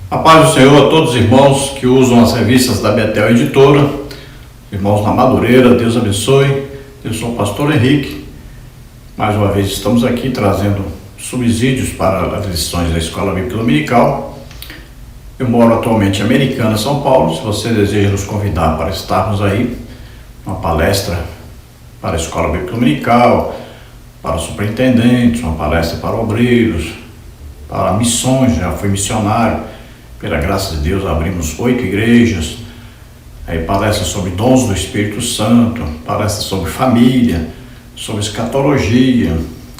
A paz do Senhor a todos os irmãos que usam as revistas da Betel Editora, irmãos na Madureira, Deus abençoe. Eu sou o pastor Henrique. Mais uma vez estamos aqui trazendo subsídios para as lições da Escola Bíblica Dominical. Eu moro atualmente em Americana, São Paulo. Se você deseja nos convidar para estarmos aí, uma palestra para a Escola Bíblica Dominical, para superintendentes, uma palestra para obreiros, para missões, já fui missionário. Pela graça de Deus, abrimos 8 igrejas, aí palestras sobre dons do Espírito Santo, palestras sobre família, sobre escatologia,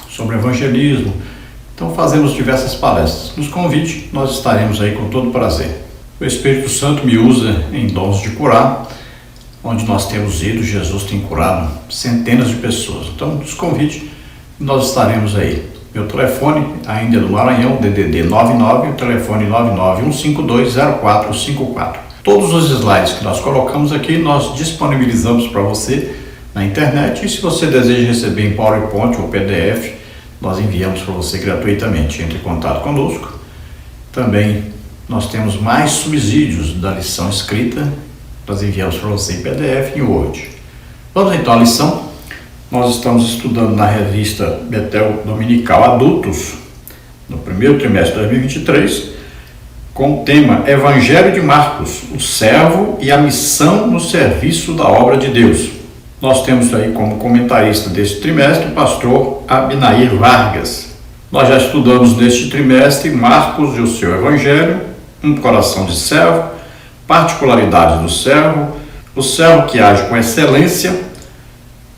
sobre evangelismo. Então fazemos diversas palestras. Nos convide, nós estaremos aí com todo prazer. O Espírito Santo me usa em dons de curar, onde nós temos ido, Jesus tem curado centenas de pessoas. Então nos convide, nós estaremos aí. Meu telefone ainda é do Maranhão, DDD 99, o telefone 991520454. Todos os slides que nós colocamos aqui, nós disponibilizamos para você na internet. E se você deseja receber em PowerPoint ou PDF, nós enviamos para você gratuitamente. Entre em contato conosco. Também nós temos mais subsídios da lição escrita, nós enviamos para você em PDF e em Word. Vamos então à lição. Nós estamos estudando na revista Betel Dominical Adultos, no primeiro trimestre de 2023, com o tema Evangelho de Marcos, o servo e a missão no serviço da obra de Deus. Nós temos aí como comentarista deste trimestre o pastor Abinair Vargas. Nós já estudamos neste trimestre Marcos e o seu Evangelho, um coração de servo, particularidades do servo, o servo que age com excelência.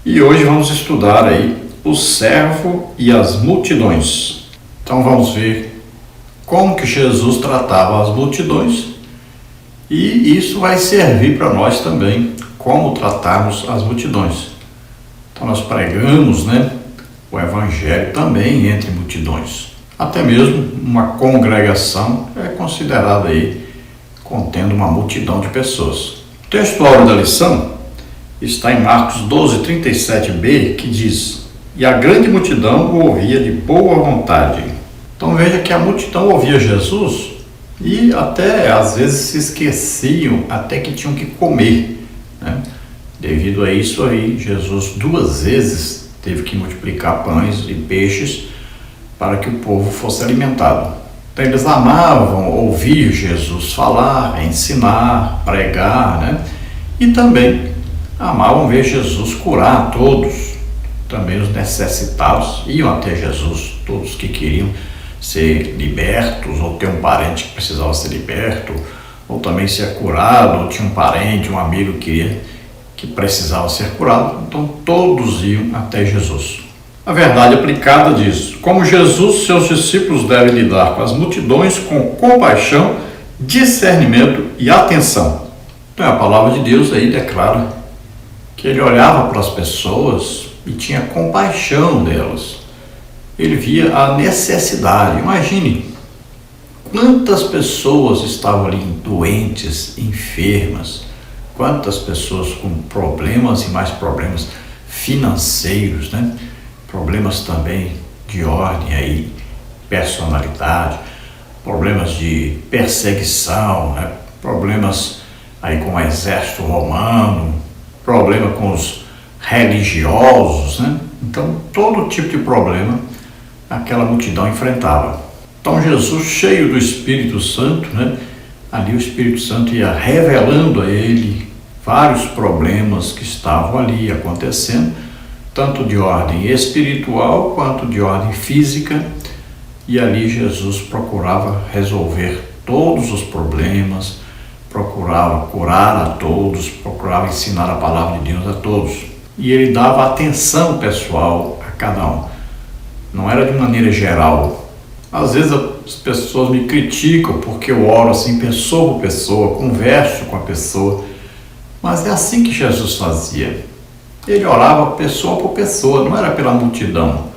E hoje vamos estudar aí o servo e as multidões. Então vamos ver como que Jesus tratava as multidões e isso vai servir para nós também, como tratarmos as multidões. Então nós pregamos, o Evangelho também entre multidões. Até mesmo uma congregação é considerada aí contendo uma multidão de pessoas. O texto áureo da lição está em Marcos 12:37b, que diz: e a grande multidão o ouvia de boa vontade. Então veja que a multidão ouvia Jesus e até às vezes se esqueciam até que tinham que comer, Devido a isso aí, Jesus 2 vezes teve que multiplicar pães e peixes para que o povo fosse alimentado. Então eles amavam ouvir Jesus falar, ensinar, pregar, e também amavam ver Jesus curar a todos, também os necessitados iam até Jesus, todos que queriam ser libertos, ou ter um parente que precisava ser liberto, ou também ser curado, ou tinha um parente, um amigo que precisava ser curado, então todos iam até Jesus. A verdade aplicada diz: como Jesus, seus discípulos devem lidar com as multidões com compaixão, discernimento e atenção. Então a palavra de Deus aí declara que ele olhava para as pessoas e tinha compaixão delas. Ele via a necessidade. Imagine quantas pessoas estavam ali doentes, enfermas, quantas pessoas com problemas e mais problemas financeiros, Problemas também de ordem aí, personalidade, problemas de perseguição, Problemas aí com o exército romano, problema com os religiosos, Então, todo tipo de problema aquela multidão enfrentava. Então, Jesus, cheio do Espírito Santo, ali o Espírito Santo ia revelando a ele vários problemas que estavam ali acontecendo, tanto de ordem espiritual quanto de ordem física, e ali Jesus procurava resolver todos os problemas, procurava curar a todos, procurava ensinar a palavra de Deus a todos. E ele dava atenção pessoal a cada um. Não era de maneira geral. Às vezes as pessoas me criticam porque eu oro assim, pessoa por pessoa, converso com a pessoa. Mas é assim que Jesus fazia. Ele orava pessoa por pessoa, não era pela multidão.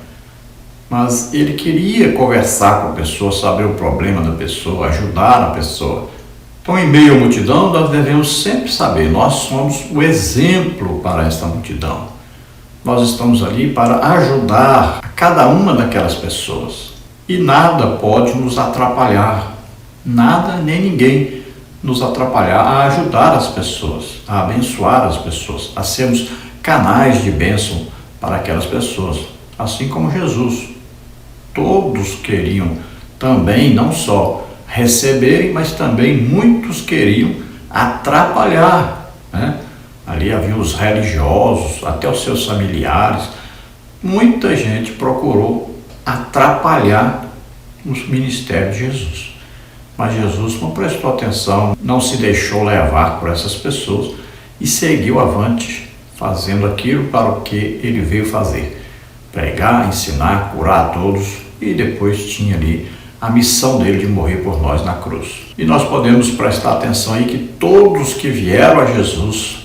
Mas ele queria conversar com a pessoa, saber o problema da pessoa, ajudar a pessoa. Então, em meio à multidão, nós devemos sempre saber, nós somos o exemplo para esta multidão. Nós estamos ali para ajudar a cada uma daquelas pessoas. E nada pode nos atrapalhar. nada nem ninguém nos atrapalhar a ajudar as pessoas, a abençoar as pessoas, a sermos canais de bênção para aquelas pessoas, assim como Jesus. Todos queriam também não só receberem, mas também muitos queriam atrapalhar, né? Ali havia os religiosos, até os seus familiares. Muita gente procurou atrapalhar os ministérios de Jesus. Mas Jesus não prestou atenção, não se deixou levar por essas pessoas e seguiu avante, fazendo aquilo para o que ele veio fazer: pregar, ensinar, curar a todos, e depois tinha ali a missão dele de morrer por nós na cruz. E nós podemos prestar atenção aí que todos que vieram a Jesus,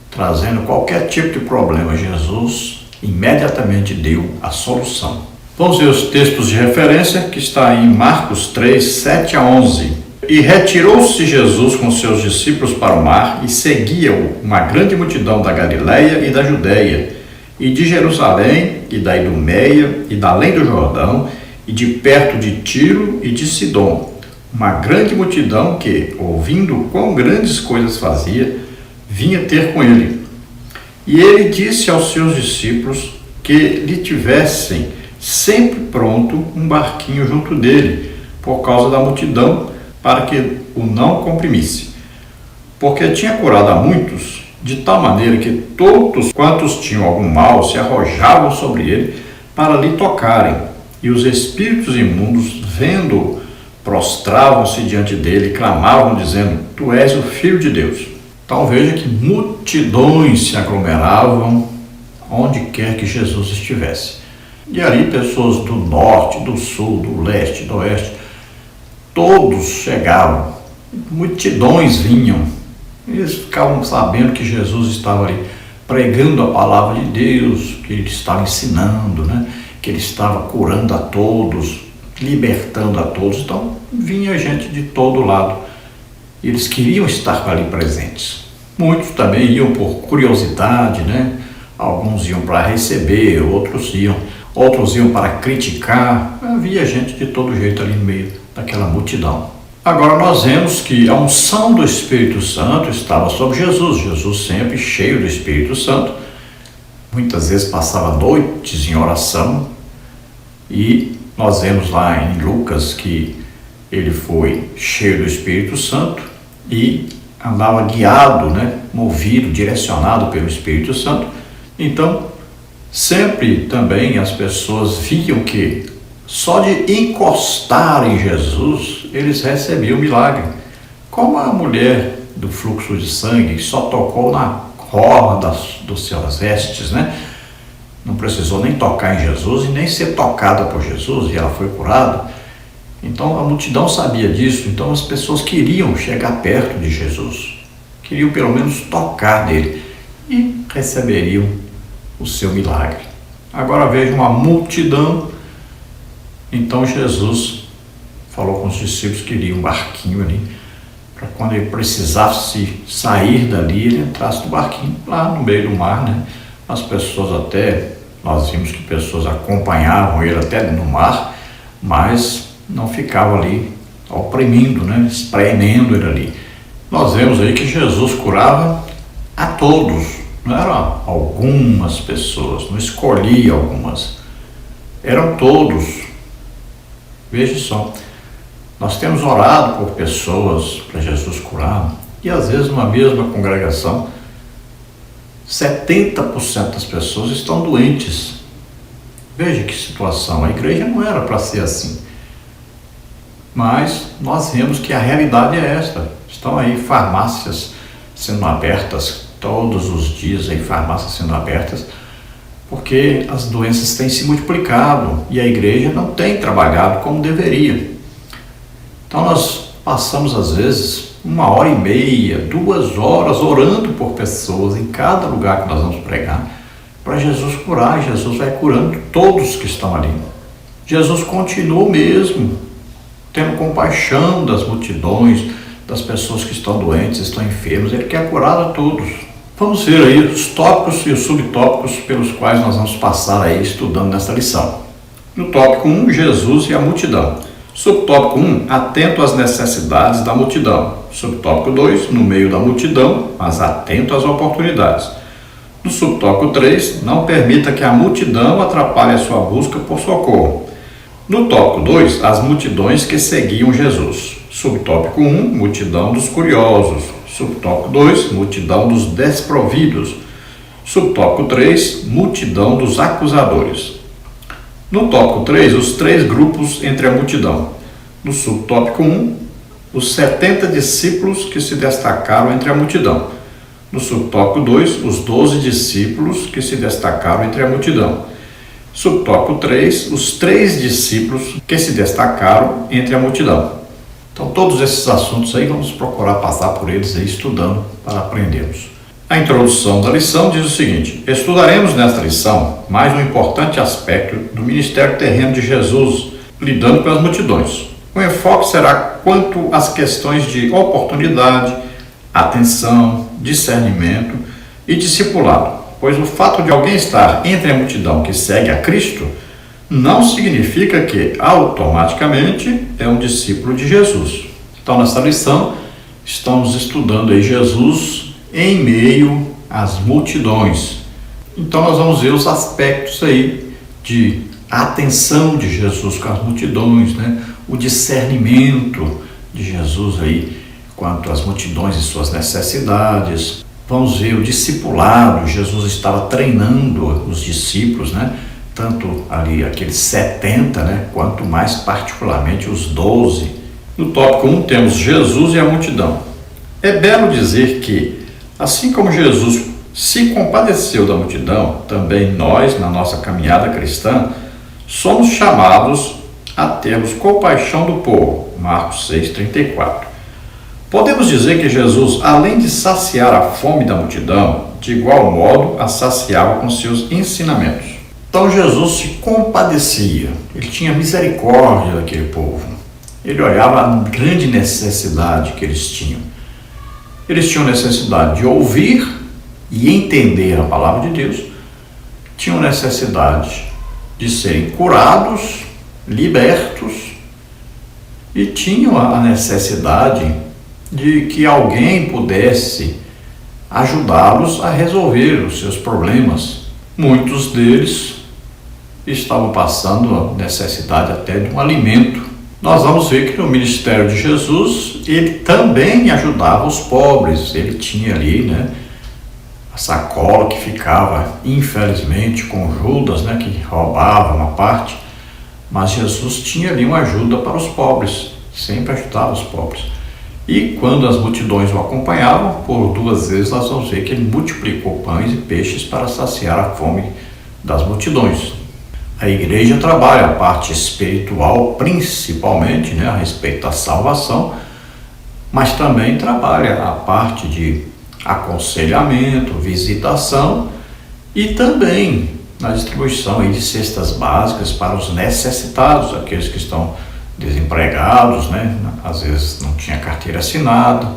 trazendo qualquer tipo de problema, Jesus imediatamente deu a solução. Vamos ver os textos de referência que está em Marcos 3, 7 a 11. E retirou-se Jesus com seus discípulos para o mar e seguia-o uma grande multidão da Galileia e da Judéia, e de Jerusalém, e da Idumeia, e da além do Jordão, e de perto de Tiro e de Sidom. Uma grande multidão que, ouvindo quão grandes coisas fazia, vinha ter com ele. E ele disse aos seus discípulos que lhe tivessem sempre pronto um barquinho junto dele, por causa da multidão, para que o não comprimisse. Porque tinha curado a muitos, de tal maneira que todos quantos tinham algum mal se arrojavam sobre ele para lhe tocarem. E os espíritos imundos, vendo-o, prostravam-se diante dele e clamavam, dizendo: Tu és o Filho de Deus. Então veja que multidões se aglomeravam onde quer que Jesus estivesse. E ali pessoas do norte, do sul, do leste, do oeste, todos chegavam, multidões vinham. Eles ficavam sabendo que Jesus estava ali pregando a palavra de Deus, que ele estava ensinando, né? Que ele estava curando a todos, libertando a todos. Então vinha gente de todo lado. Eles queriam estar ali presentes. Muitos também iam por curiosidade, né? Alguns iam para receber, outros iam para criticar. Havia gente de todo jeito ali no meio daquela multidão. Agora nós vemos que a unção do Espírito Santo estava sobre Jesus. Jesus sempre cheio do Espírito Santo. Muitas vezes passava noites em oração. E nós vemos lá em Lucas que ele foi cheio do Espírito Santo e andava guiado, né? Movido, direcionado pelo Espírito Santo. Então, sempre também as pessoas viam que só de encostar em Jesus, eles recebiam o milagre. Como a mulher do fluxo de sangue, que só tocou na orla dos seus vestes, né? Não precisou nem tocar em Jesus e nem ser tocada por Jesus, e ela foi curada. Então a multidão sabia disso, então as pessoas queriam chegar perto de Jesus, queriam pelo menos tocar nele e receberiam o seu milagre. Agora veja uma multidão. Então Jesus falou com os discípulos que queria um barquinho ali, para quando ele precisasse sair dali, ele entrasse no barquinho, lá no meio do mar, né? As pessoas nós vimos que pessoas acompanhavam ele até no mar, mas não ficavam ali oprimindo, né? Espremendo ele ali. Nós vemos aí que Jesus curava a todos, não eram algumas pessoas, não escolhia algumas, eram todos. Veja só, nós temos orado por pessoas para Jesus curar, e às vezes numa mesma congregação, 70% das pessoas estão doentes. Veja que situação, a igreja não era para ser assim. Mas nós vemos que a realidade é esta. Estão aí farmácias sendo abertas, todos os dias aí farmácias sendo abertas, porque as doenças têm se multiplicado e a igreja não tem trabalhado como deveria. Então nós passamos às vezes 1h30, 2 horas orando por pessoas em cada lugar que nós vamos pregar, para Jesus curar. Jesus vai curando todos que estão ali. Jesus continua mesmo tendo compaixão das multidões, das pessoas que estão doentes, estão enfermos. Ele quer curar a todos. Vamos ver aí os tópicos e os subtópicos pelos quais nós vamos passar aí estudando nesta lição. No tópico 1, Jesus e a multidão. Subtópico 1, atento às necessidades da multidão. Subtópico 2, no meio da multidão, mas atento às oportunidades. No subtópico 3, não permita que a multidão atrapalhe a sua busca por socorro. No tópico 2, as multidões que seguiam Jesus. Subtópico 1, multidão dos curiosos. Subtópico 2, multidão dos desprovidos. Subtópico 3, multidão dos acusadores. No tópico 3, os 3 grupos entre a multidão. No subtópico 1, os 70 discípulos que se destacaram entre a multidão. No subtópico 2, os 12 discípulos que se destacaram entre a multidão. Subtópico 3, os 3 discípulos que se destacaram entre a multidão. Então, todos esses assuntos aí, vamos procurar passar por eles aí, estudando para aprendermos. A introdução da lição diz o seguinte: estudaremos nesta lição mais um importante aspecto do ministério terreno de Jesus, lidando com as multidões. O enfoque será quanto às questões de oportunidade, atenção, discernimento e discipulado, pois o fato de alguém estar entre a multidão que segue a Cristo não significa que automaticamente é um discípulo de Jesus. Então, nessa lição, estamos estudando aí Jesus em meio às multidões. Então nós vamos ver os aspectos aí de atenção de Jesus com as multidões, né? O discernimento de Jesus aí quanto às multidões e suas necessidades. Vamos ver o discipulado. Jesus estava treinando os discípulos, né? Tanto ali aqueles 70, né? Quanto mais particularmente os 12. No tópico 1 temos Jesus e a multidão. É belo dizer que, assim como Jesus se compadeceu da multidão, também nós, na nossa caminhada cristã, somos chamados a termos compaixão do povo. Marcos 6,34. Podemos dizer que Jesus, além de saciar a fome da multidão, de igual modo a saciava com seus ensinamentos. Então Jesus se compadecia, ele tinha misericórdia daquele povo. Ele olhava a grande necessidade que eles tinham. Eles tinham necessidade de ouvir e entender a palavra de Deus, tinham necessidade de serem curados, libertos, e tinham a necessidade de que alguém pudesse ajudá-los a resolver os seus problemas. Muitos deles estavam passando a necessidade até de um alimento. Nós vamos ver que no ministério de Jesus, ele também ajudava os pobres. Ele tinha ali, né, a sacola que ficava, infelizmente, com Judas, né, que roubava uma parte. Mas Jesus tinha ali uma ajuda para os pobres, sempre ajudava os pobres. E quando as multidões o acompanhavam, por 2 vezes nós vamos ver que ele multiplicou pães e peixes para saciar a fome das multidões. A igreja trabalha a parte espiritual, principalmente, né, a respeito da salvação, mas também trabalha a parte de aconselhamento, visitação e também na distribuição aí de cestas básicas para os necessitados, aqueles que estão desempregados, né, às vezes não tinha carteira assinada,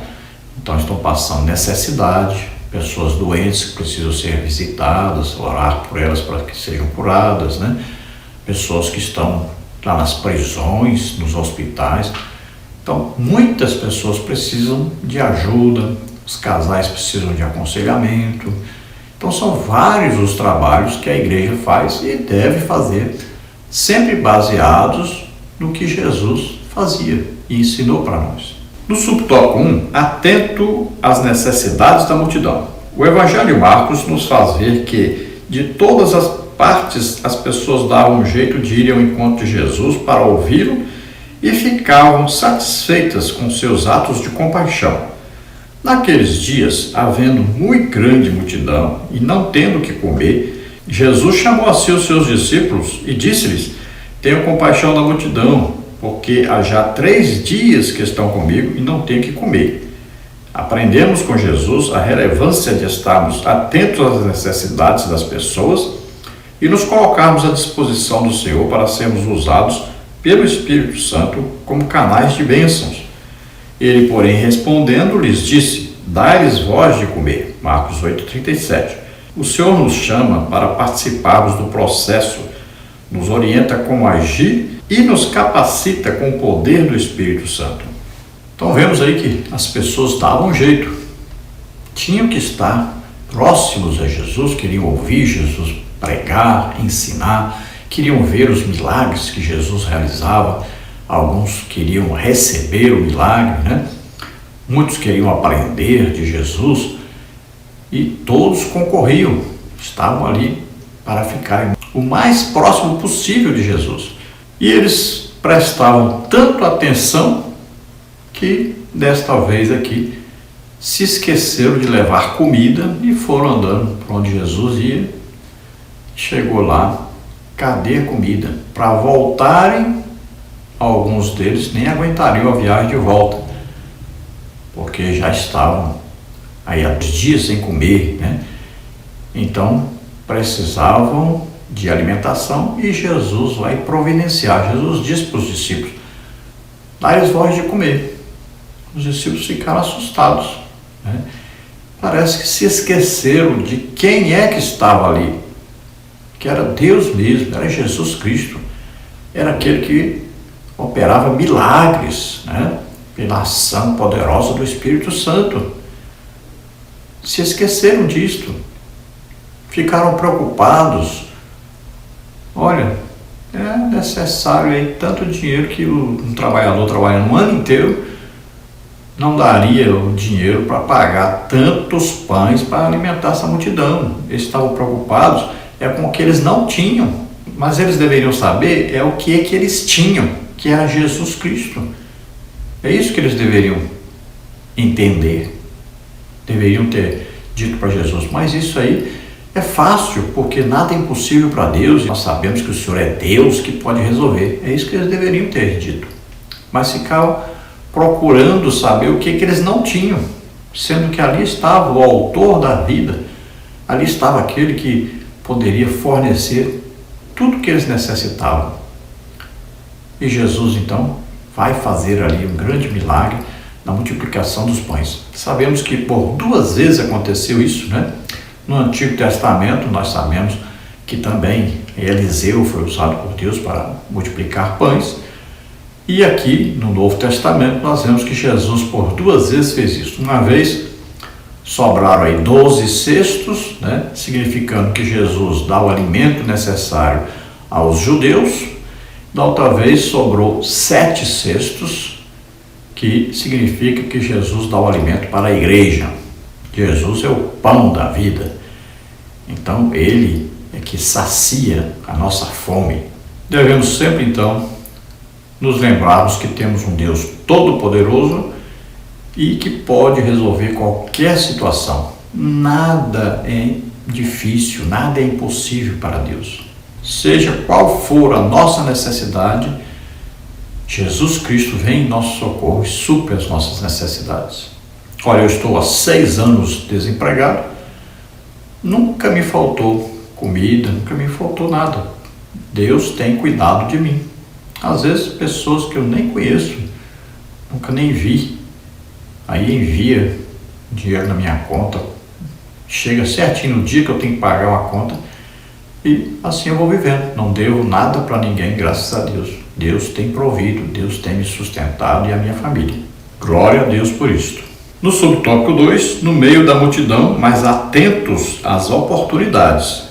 então estão passando necessidade, pessoas doentes que precisam ser visitadas, orar por elas para que sejam curadas, né? Pessoas que estão lá nas prisões, nos hospitais. Então, muitas pessoas precisam de ajuda, os casais precisam de aconselhamento. Então, são vários os trabalhos que a igreja faz e deve fazer, sempre baseados no que Jesus fazia e ensinou para nós. No subtópico 1, atento às necessidades da multidão. O Evangelho de Marcos nos faz ver que, de todas as partes, as pessoas davam um jeito de ir ao encontro de Jesus para ouvi-lo e ficavam satisfeitas com seus atos de compaixão. Naqueles dias, havendo muito grande multidão e não tendo o que comer, Jesus chamou a si os seus discípulos e disse-lhes: tenho compaixão da multidão, porque há já 3 dias que estão comigo e não têm o que comer. Aprendemos com Jesus a relevância de estarmos atentos às necessidades das pessoas e nos colocarmos à disposição do Senhor para sermos usados pelo Espírito Santo como canais de bênçãos. Ele, porém, respondendo, lhes disse: dai-lhes vós de comer. Marcos 8,37. O Senhor nos chama para participarmos do processo, nos orienta como agir e nos capacita com o poder do Espírito Santo. Então vemos aí que as pessoas davam um jeito, tinham que estar próximos a Jesus, queriam ouvir Jesus pregar, ensinar, queriam ver os milagres que Jesus realizava, alguns queriam receber o milagre, né? Muitos queriam aprender de Jesus e todos concorriam, estavam ali para ficarem o mais próximo possível de Jesus. E eles prestavam tanto atenção que desta vez aqui se esqueceram de levar comida e foram andando para onde Jesus ia. Chegou lá, cadê a comida? Para voltarem, alguns deles nem aguentariam a viagem de volta, porque já estavam aí há dias sem comer, né? Então precisavam de alimentação e Jesus vai providenciar. Jesus disse para os discípulos: dai-lhes voz de comer. Os discípulos ficaram assustados, né? Parece que se esqueceram de quem é que estava ali, que era Deus mesmo, era Jesus Cristo, era aquele que operava milagres, né? Pela ação poderosa do Espírito Santo. Se esqueceram disto, ficaram preocupados. Olha, é necessário aí tanto dinheiro que um trabalhador trabalhando um ano inteiro não daria o dinheiro para pagar tantos pães para alimentar essa multidão. Eles estavam preocupados com o que eles não tinham, mas eles deveriam saber o que eles tinham, que era Jesus Cristo. É isso que eles deveriam entender. Deveriam ter dito para Jesus: mas isso aí é fácil, porque nada é impossível para Deus, e nós sabemos que o Senhor é Deus que pode resolver. É isso que eles deveriam ter dito. Mas ficaram procurando saber o que eles não tinham, sendo que ali estava o autor da vida, ali estava aquele que poderia fornecer tudo o que eles necessitavam. E Jesus então vai fazer ali um grande milagre na multiplicação dos pães. Sabemos que por 2 vezes aconteceu isso, né? No Antigo Testamento nós sabemos que também Eliseu foi usado por Deus para multiplicar pães. E aqui no Novo Testamento nós vemos que Jesus por 2 vezes fez isso. Uma vez sobraram aí 12 cestos, né? Significando que Jesus dá o alimento necessário aos judeus. Da outra vez sobrou 7 cestos, que significa que Jesus dá o alimento para a igreja. Jesus é o pão da vida. Então ele é que sacia a nossa fome. Devemos sempre então nos lembrarmos que temos um Deus todo-poderoso e que pode resolver qualquer situação. Nada é difícil, nada é impossível para Deus. Seja qual for a nossa necessidade, Jesus Cristo vem em nosso socorro e supre as nossas necessidades. Olha, eu estou há 6 anos desempregado, nunca me faltou comida, nunca me faltou nada. Deus tem cuidado de mim. Às vezes pessoas que eu nem conheço, nunca nem vi, aí envia dinheiro na minha conta, chega certinho no dia que eu tenho que pagar uma conta, e assim eu vou vivendo. Não devo nada para ninguém, graças a Deus. Deus tem provido, Deus tem me sustentado e a minha família. Glória a Deus por isto. No subtópico 2, no meio da multidão, mas atentos às oportunidades.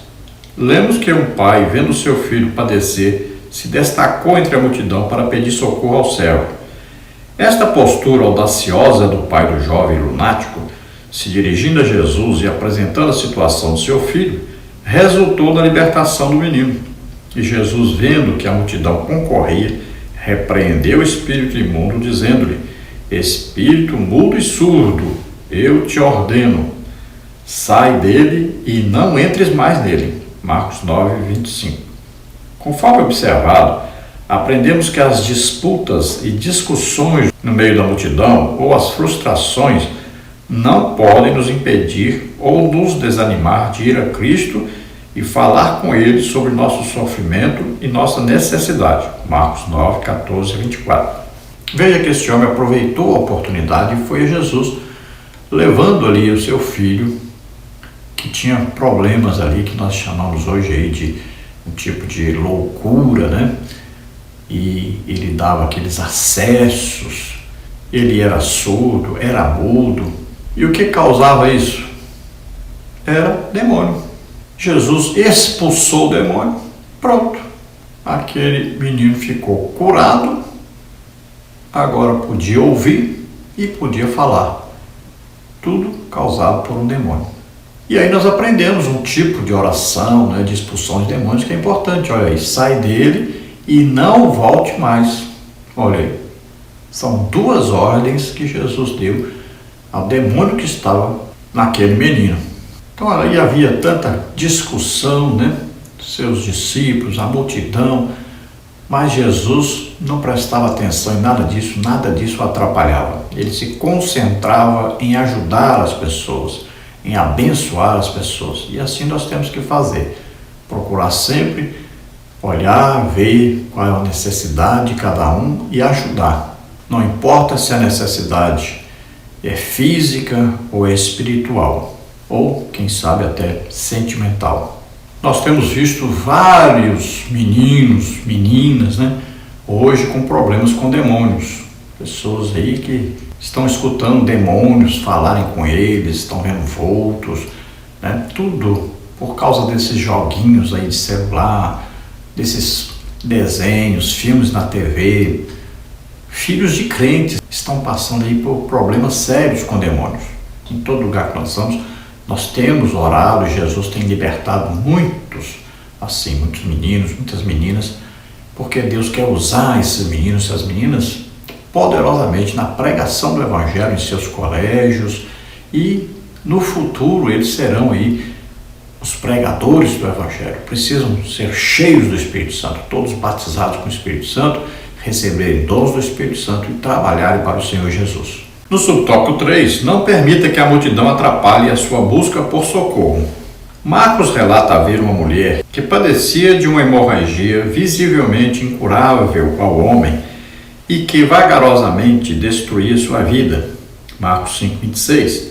Lemos que um pai, vendo seu filho padecer, se destacou entre a multidão para pedir socorro ao servo. Esta postura audaciosa do pai do jovem lunático, se dirigindo a Jesus e apresentando a situação de seu filho, resultou na libertação do menino. E Jesus, vendo que a multidão concorria, repreendeu o espírito imundo, dizendo-lhe: espírito mudo e surdo, eu te ordeno, sai dele e não entres mais nele. Marcos 9, 25. Conforme observado, aprendemos que as disputas e discussões no meio da multidão ou as frustrações não podem nos impedir ou nos desanimar de ir a Cristo e falar com Ele sobre nosso sofrimento e nossa necessidade. Marcos 9, 14 e 24. Veja que este homem aproveitou a oportunidade e foi a Jesus, levando ali o seu filho, que tinha problemas ali, que nós chamamos hoje aí de um tipo de loucura, né? e ele dava aqueles acessos. Ele era surdo, era mudo. E o que causava isso? Era demônio. Jesus expulsou o demônio. Pronto. Aquele menino ficou curado. Agora podia ouvir e podia falar. Tudo causado por um demônio. E aí nós aprendemos um tipo de oração, de expulsão de demônios que é importante. Olha aí, sai dele e não volte mais. Olha aí, são 2 ordens que Jesus deu ao demônio que estava naquele menino. Então aí havia tanta discussão, seus discípulos, a multidão, mas Jesus não prestava atenção em nada disso o atrapalhava. Ele se concentrava em ajudar as pessoas, em abençoar as pessoas. E assim nós temos que fazer. Procurar sempre olhar, ver qual é a necessidade de cada um e ajudar. Não importa se a necessidade é física ou é espiritual, ou quem sabe até sentimental. Nós temos visto vários meninos, meninas, hoje com problemas com demônios. Pessoas aí que estão escutando demônios falarem com eles, estão vendo vultos, tudo por causa desses joguinhos aí de celular, desses desenhos, filmes na TV. Filhos de crentes estão passando aí por problemas sérios com demônios. Em todo lugar que nós estamos, nós temos orado, Jesus tem libertado muitos meninos, muitas meninas, porque Deus quer usar esses meninos, essas meninas, poderosamente na pregação do Evangelho em seus colégios, e no futuro eles serão aí os pregadores do Evangelho. Precisam ser cheios do Espírito Santo, todos batizados com o Espírito Santo, receberem dons do Espírito Santo e trabalharem para o Senhor Jesus. No subtópico 3, não permita que a multidão atrapalhe a sua busca por socorro. Marcos relata haver uma mulher que padecia de uma hemorragia visivelmente incurável ao homem e que vagarosamente destruía sua vida. Marcos 5,26.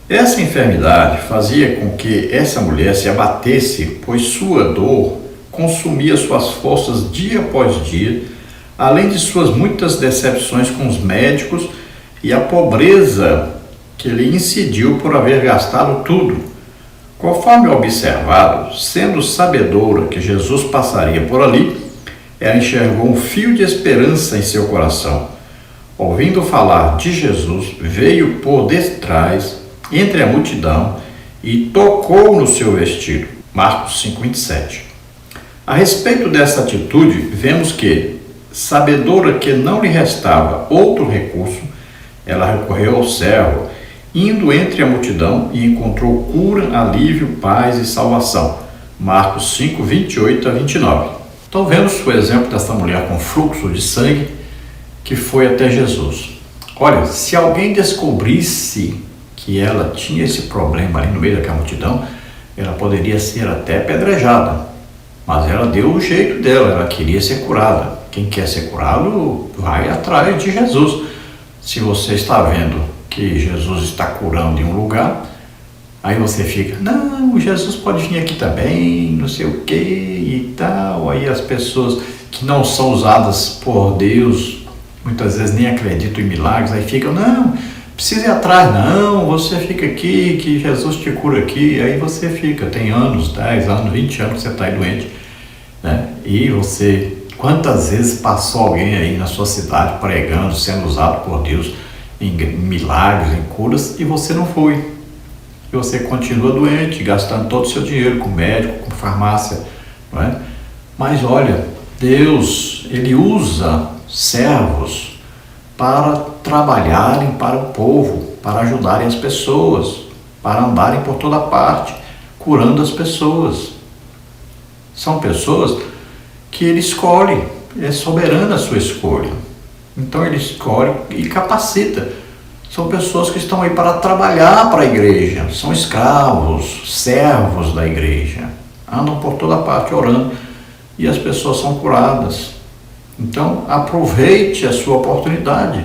Essa enfermidade fazia com que essa mulher se abatesse, pois sua dor consumia suas forças dia após dia, além de suas muitas decepções com os médicos e a pobreza que lhe incidiu por haver gastado tudo. Conforme observado, sendo sabedora que Jesus passaria por ali, ela enxergou um fio de esperança em seu coração. Ouvindo falar de Jesus, veio por detrás, entre a multidão, e tocou no seu vestido. Marcos 5,27. A respeito dessa atitude, vemos que, sabedora que não lhe restava outro recurso, ela recorreu ao servo, indo entre a multidão e encontrou cura, alívio, paz e salvação. Marcos 5, 28 a 29. Então vemos o exemplo dessa mulher com fluxo de sangue que foi até Jesus. Olha, se alguém descobrisse que ela tinha esse problema ali no meio daquela multidão, ela poderia ser até apedrejada. Mas ela deu o jeito dela, ela queria ser curada. Quem quer ser curado vai atrás de Jesus. Se você está vendo que Jesus está curando em um lugar, aí você fica, não, Jesus pode vir aqui também, não sei o que e tal. Aí as pessoas que não são usadas por Deus, muitas vezes nem acreditam em milagres, aí ficam, não, precisa ir atrás, não, você fica aqui, que Jesus te cura aqui. Aí você fica, tem anos, 10 anos, 20 anos que você está aí doente, e você... Quantas vezes passou alguém aí na sua cidade pregando, sendo usado por Deus em milagres, em curas, e você não foi? E você continua doente, gastando todo o seu dinheiro com médico, com farmácia, não é? Mas olha, Deus, Ele usa servos para trabalharem para o povo, para ajudarem as pessoas, para andarem por toda parte, curando as pessoas. São pessoas que Ele escolhe, é soberana a sua escolha. Então Ele escolhe e capacita. São pessoas que estão aí para trabalhar para a igreja, são escravos, servos da igreja, andam por toda parte orando e as pessoas são curadas. Então aproveite a sua oportunidade,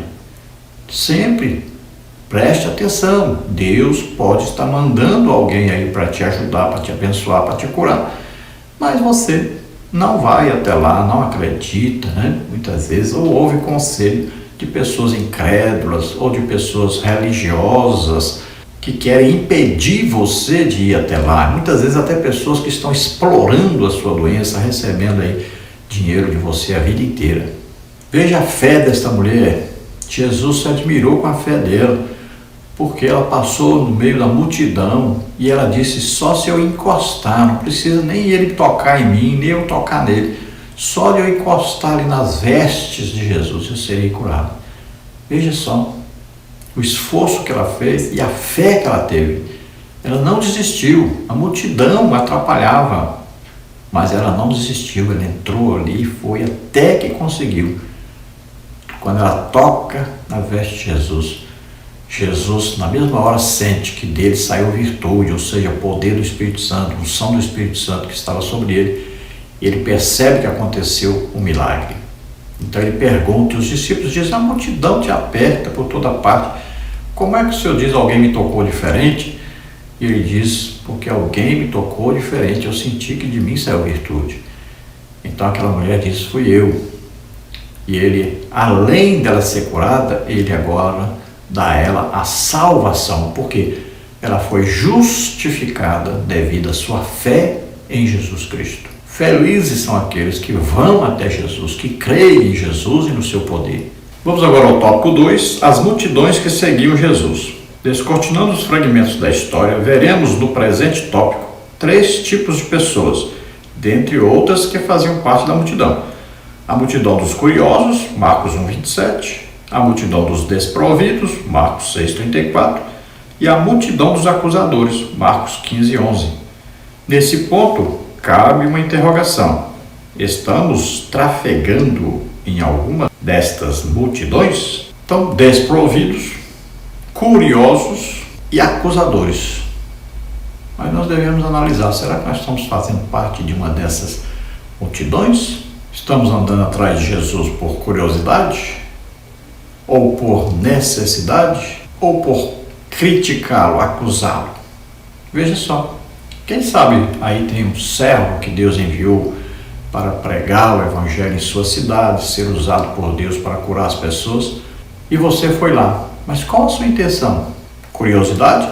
sempre preste atenção. Deus pode estar mandando alguém aí para te ajudar, para te abençoar, para te curar, mas você não vai até lá, não acredita, né? Muitas vezes, ou ouve conselho de pessoas incrédulas ou de pessoas religiosas que querem impedir você de ir até lá. Muitas vezes até pessoas que estão explorando a sua doença, recebendo aí dinheiro de você a vida inteira. Veja a fé desta mulher. Jesus se admirou com a fé dela, porque ela passou no meio da multidão e ela disse: só se eu encostar, não precisa nem ele tocar em mim, nem eu tocar nele, só de eu encostar ali nas vestes de Jesus eu serei curado. Veja só o esforço que ela fez e a fé que ela teve. Ela não desistiu, a multidão atrapalhava, mas ela não desistiu, ela entrou ali e foi até que conseguiu. Quando ela toca na veste de Jesus, Jesus na mesma hora sente que dele saiu virtude, ou seja, o poder do Espírito Santo, a unção do Espírito Santo que estava sobre ele. Ele percebe que aconteceu um milagre. Então ele pergunta, e os discípulos dizem: a multidão te aperta por toda parte, como é que o Senhor diz alguém me tocou diferente? E ele diz: porque alguém me tocou diferente, eu senti que de mim saiu virtude. Então aquela mulher diz: fui eu. E ele, além dela ser curada, ele agora dá a ela a salvação, porque ela foi justificada devido à sua fé em Jesus Cristo. Felizes são aqueles que vão até Jesus, que creem em Jesus e no seu poder. Vamos agora ao tópico 2, as multidões que seguiam Jesus. Descortinando os fragmentos da história, veremos no presente tópico 3 tipos de pessoas, dentre outras que faziam parte da multidão. A multidão dos curiosos, Marcos 1:27, a multidão dos desprovidos, Marcos 6:34, e a multidão dos acusadores, Marcos 15:11. Nesse ponto, cabe uma interrogação: estamos trafegando em alguma destas multidões? Então, desprovidos, curiosos e acusadores. Mas nós devemos analisar: será que nós estamos fazendo parte de uma dessas multidões? Estamos andando atrás de Jesus por curiosidade? Ou por necessidade? Ou por criticá-lo, acusá-lo? Veja só, quem sabe aí tem um servo que Deus enviou para pregar o evangelho em sua cidade, ser usado por Deus para curar as pessoas, e você foi lá. Mas qual a sua intenção? Curiosidade?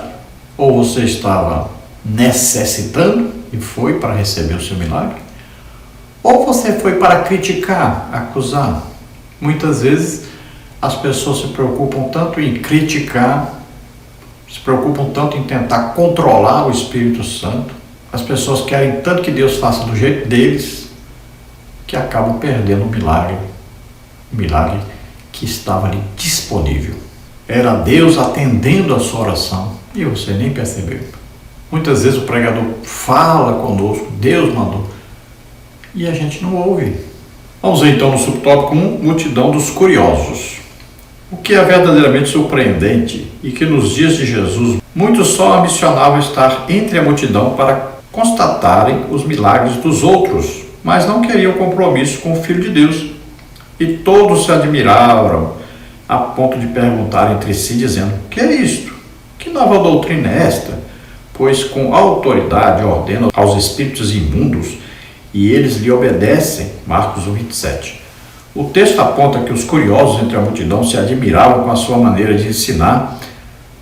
Ou você estava necessitando e foi para receber o seu milagre? Ou você foi para criticar, acusar? Muitas vezes as pessoas se preocupam tanto em criticar, se preocupam tanto em tentar controlar o Espírito Santo. As pessoas querem tanto que Deus faça do jeito deles, que acabam perdendo o milagre que estava ali disponível. Era Deus atendendo a sua oração e você nem percebeu. Muitas vezes o pregador fala conosco, Deus mandou, e a gente não ouve. Vamos ver então no subtópico 1, multidão dos curiosos. O que é verdadeiramente surpreendente e que nos dias de Jesus muitos só ambicionavam estar entre a multidão para constatarem os milagres dos outros, mas não queriam compromisso com o Filho de Deus. E todos se admiraram a ponto de perguntar entre si, dizendo: que é isto? Que nova doutrina é esta? Pois com autoridade ordena aos espíritos imundos e eles lhe obedecem. Marcos 1:27. O texto aponta que os curiosos entre a multidão se admiravam com a sua maneira de ensinar,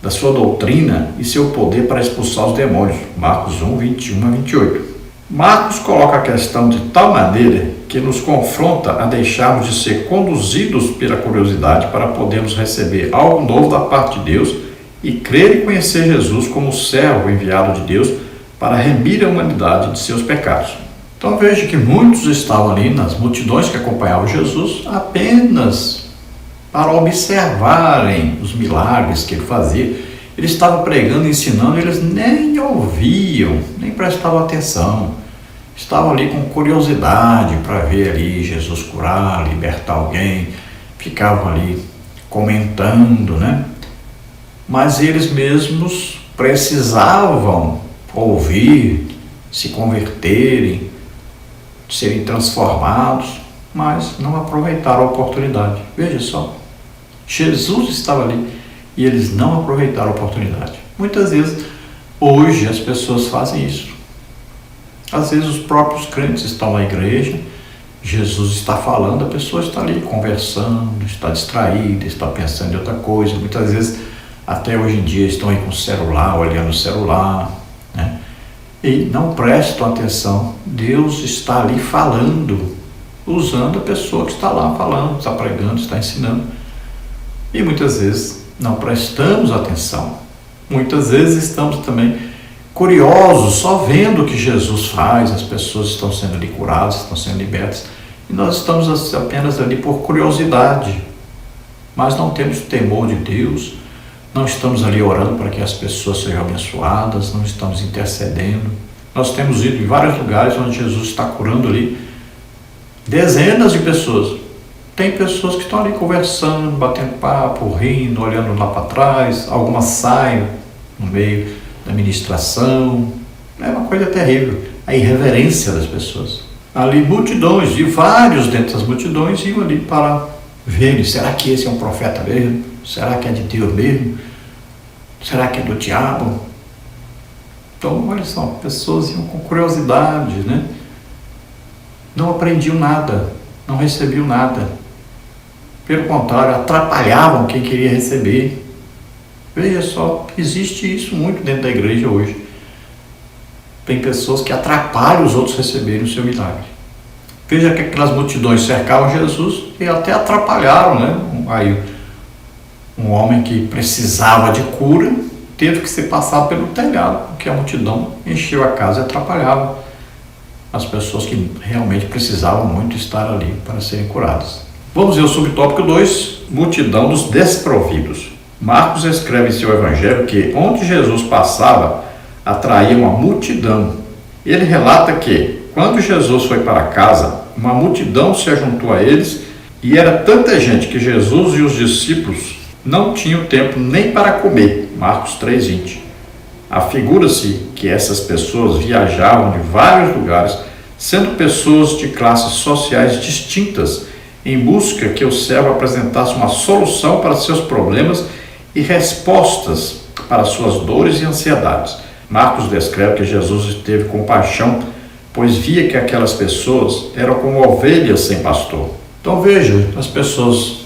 da sua doutrina e seu poder para expulsar os demônios. Marcos 1:21-28. Marcos coloca a questão de tal maneira que nos confronta a deixarmos de ser conduzidos pela curiosidade para podermos receber algo novo da parte de Deus e crer e conhecer Jesus como o servo enviado de Deus para remir a humanidade de seus pecados. Então veja que muitos estavam ali nas multidões que acompanhavam Jesus apenas para observarem os milagres que ele fazia. Ele estava pregando, ensinando, eles nem ouviam, nem prestavam atenção. Estavam ali com curiosidade para ver ali Jesus curar, libertar alguém, ficavam ali comentando, né? Mas eles mesmos precisavam ouvir, se converterem, serem transformados, mas não aproveitaram a oportunidade. Veja só, Jesus estava ali e eles não aproveitaram a oportunidade. Muitas vezes, hoje, as pessoas fazem isso. Às vezes os próprios crentes estão na igreja, Jesus está falando, a pessoa está ali conversando, está distraída, está pensando em outra coisa. Muitas vezes, até hoje em dia, estão aí com o celular, olhando o celular, né? E não prestam atenção. Deus está ali falando, usando a pessoa que está lá falando, está pregando, está ensinando. E muitas vezes não prestamos atenção. Muitas vezes estamos também curiosos, só vendo o que Jesus faz, as pessoas estão sendo ali curadas, estão sendo libertas, e nós estamos apenas ali por curiosidade, mas não temos temor de Deus, não estamos ali orando para que as pessoas sejam abençoadas, não estamos intercedendo. Nós temos ido em vários lugares onde Jesus está curando ali dezenas de pessoas. Tem pessoas que estão ali conversando, batendo papo, rindo, olhando lá para trás, algumas saem no meio da ministração. É uma coisa terrível, a irreverência das pessoas. Ali multidões, e vários dentro das multidões iam ali para ver, será que esse é um profeta mesmo? Será que é de Deus mesmo? Será que é do diabo? Então, olha só, pessoas iam com curiosidade, né? Não aprendiam nada, não recebiam nada. Pelo contrário, atrapalhavam quem queria receber. Veja só, existe isso muito dentro da igreja hoje. Tem pessoas que atrapalham os outros receberem o seu milagre. Veja que aquelas multidões cercavam Jesus e até atrapalharam, né? Aí, um homem que precisava de cura teve que ser passado pelo telhado, porque a multidão encheu a casa e atrapalhava as pessoas que realmente precisavam muito estar ali para serem curadas. Vamos ver o subtópico 2, multidão dos desprovidos. Marcos escreve em seu evangelho que onde Jesus passava, atraía uma multidão. Ele relata que, quando Jesus foi para casa, uma multidão se ajuntou a eles e era tanta gente que Jesus e os discípulos não tinham tempo nem para comer. Marcos 3:20. Afigura-se que essas pessoas viajavam de vários lugares, sendo pessoas de classes sociais distintas, em busca que o servo apresentasse uma solução para seus problemas e respostas para suas dores e ansiedades. Marcos descreve que Jesus teve compaixão, pois via que aquelas pessoas eram como ovelhas sem pastor. Então veja, as pessoas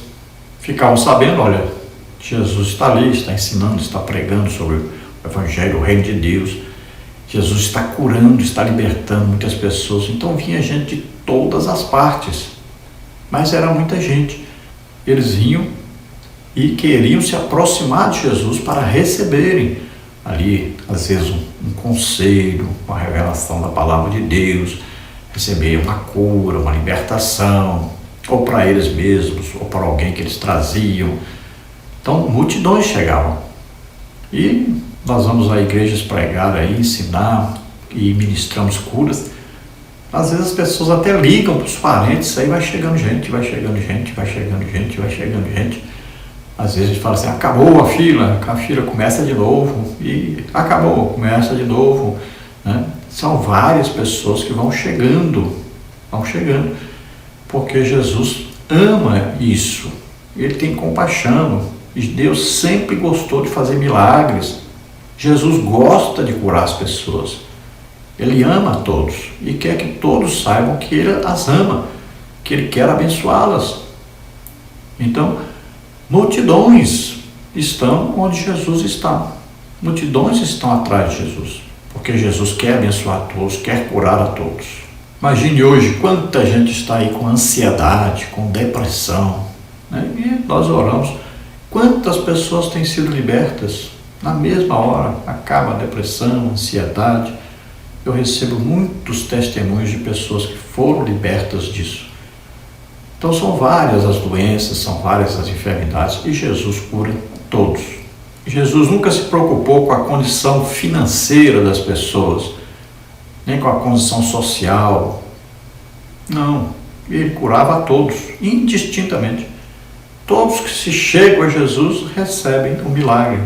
ficavam sabendo, olha, Jesus está ali, está ensinando, está pregando sobre o Evangelho, o Reino de Deus. Jesus está curando, está libertando muitas pessoas. Então vinha gente de todas as partes, mas era muita gente. Eles vinham e queriam se aproximar de Jesus para receberem ali, às vezes, um conselho, uma revelação da palavra de Deus, receber uma cura, uma libertação, ou para eles mesmos, ou para alguém que eles traziam. Então, multidões chegavam. E nós vamos a igrejas pregar aí, ensinar e ministramos curas. Às vezes as pessoas até ligam para os parentes, aí vai chegando gente, vai chegando gente, vai chegando gente, vai chegando gente. Às vezes a gente fala assim, acabou a fila começa de novo, e acabou, começa de novo, né? São várias pessoas que vão chegando, porque Jesus ama isso, Ele tem compaixão, e Deus sempre gostou de fazer milagres. Jesus gosta de curar as pessoas, Ele ama a todos, e quer que todos saibam que Ele as ama, que Ele quer abençoá-las. Então, multidões estão onde Jesus está. Multidões estão atrás de Jesus, porque Jesus quer abençoar a todos, quer curar a todos. Imagine hoje quanta gente está aí com ansiedade, com depressão, né? E nós oramos. Quantas pessoas têm sido libertas? Na mesma hora, acaba a depressão, a ansiedade. Eu recebo muitos testemunhos de pessoas que foram libertas disso. Então são várias as doenças, são várias as enfermidades, e Jesus cura todos. Jesus nunca se preocupou com a condição financeira das pessoas, nem com a condição social. Não, Ele curava a todos, indistintamente. Todos que se chegam a Jesus recebem o milagre.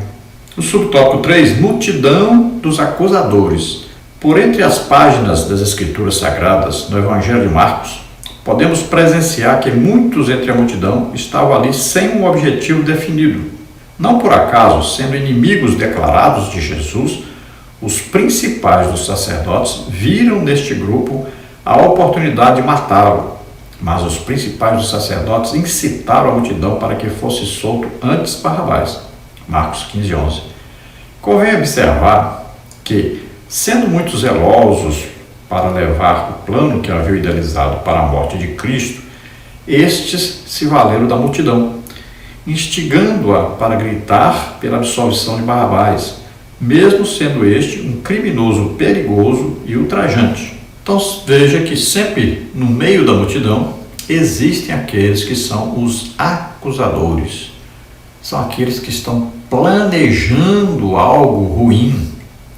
O subtópico 3, multidão dos acusadores. Por entre as páginas das Escrituras Sagradas, no Evangelho de Marcos, podemos presenciar que muitos entre a multidão estavam ali sem um objetivo definido. Não por acaso, sendo inimigos declarados de Jesus, Os principais dos sacerdotes viram neste grupo a oportunidade de matá-lo, mas os principais dos sacerdotes incitaram a multidão para que fosse solto antes Barrabás. Marcos 15:11. Convém observar que, sendo muito zelosos para levar o plano que haviam idealizado para a morte de Cristo, estes se valeram da multidão, instigando-a para gritar pela absolvição de Barrabás, mesmo sendo este um criminoso perigoso e ultrajante. Então veja que sempre no meio da multidão existem aqueles que são os acusadores. São aqueles que estão planejando algo ruim.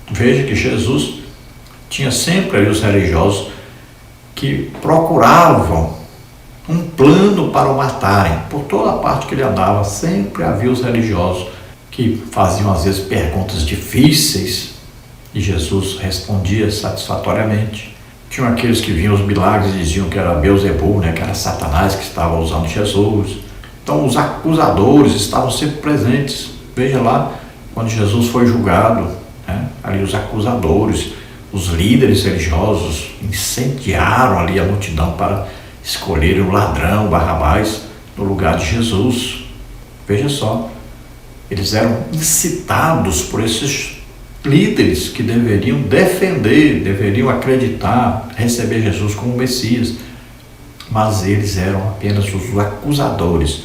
Veja que Jesus tinha sempre ali os religiosos que procuravam um plano para o matarem. Por toda a parte que ele andava, sempre havia os religiosos que faziam às vezes perguntas difíceis e Jesus respondia satisfatoriamente. Tinham aqueles que viam os milagres e diziam que era Beelzebul, que era Satanás que estava usando Jesus. Então os acusadores estavam sempre presentes. Veja lá, quando Jesus foi julgado, ali os acusadores, os líderes religiosos incendiaram ali a multidão para escolherem o ladrão Barrabás no lugar de Jesus. Veja só, eles eram incitados por esses líderes que deveriam defender, deveriam acreditar, receber Jesus como Messias, mas eles eram apenas os acusadores.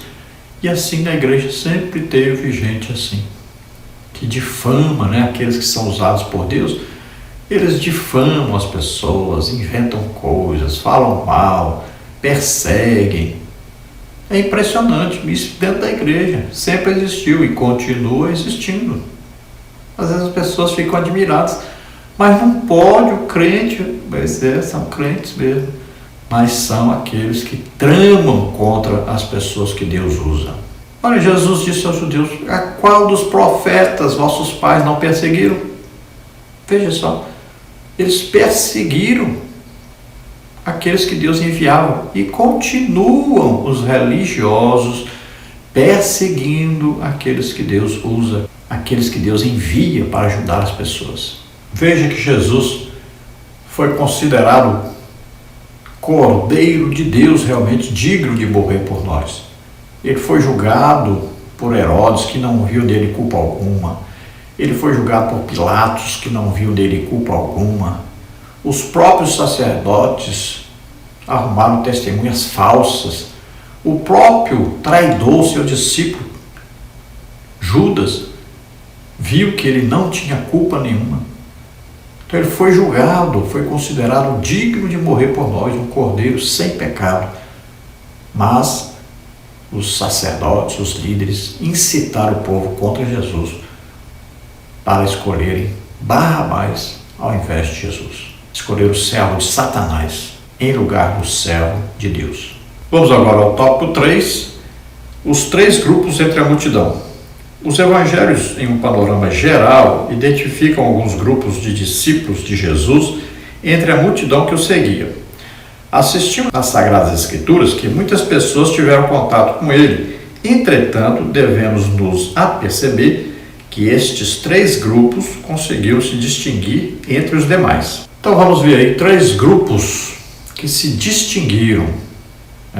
E assim na igreja sempre teve gente assim, que difama, aqueles que são usados por Deus, eles difamam as pessoas, inventam coisas, falam mal, perseguem. É impressionante, isso dentro da igreja sempre existiu e continua existindo. Às vezes as pessoas ficam admiradas, mas não pode o crente, são crentes mesmo, mas são aqueles que tramam contra as pessoas que Deus usa. Olha, Jesus disse aos judeus: a qual dos profetas vossos pais não perseguiram? Veja só, eles perseguiram aqueles que Deus enviava e continuam os religiosos perseguindo aqueles que Deus usa, aqueles que Deus envia para ajudar as pessoas. Veja que Jesus foi considerado Cordeiro de Deus, realmente digno de morrer por nós. Ele foi julgado por Herodes, que não viu nele culpa alguma. Ele foi julgado por Pilatos, que não viu nele culpa alguma. Os próprios sacerdotes arrumaram testemunhas falsas. O próprio traidor, seu discípulo, Judas, viu que ele não tinha culpa nenhuma. Então ele foi julgado, foi considerado digno de morrer por nós, um cordeiro sem pecado. Mas os sacerdotes, os líderes, incitaram o povo contra Jesus para escolherem Barrabás ao invés de Jesus. Escolheram o servo de Satanás em lugar do servo de Deus. Vamos agora ao tópico 3, os 3 grupos entre a multidão. Os evangelhos, em um panorama geral, identificam alguns grupos de discípulos de Jesus entre a multidão que o seguia. Assistimos às Sagradas Escrituras que muitas pessoas tiveram contato com ele. Entretanto, devemos nos aperceber que estes 3 grupos conseguiram se distinguir entre os demais. Então vamos ver aí 3 grupos que se distinguiram,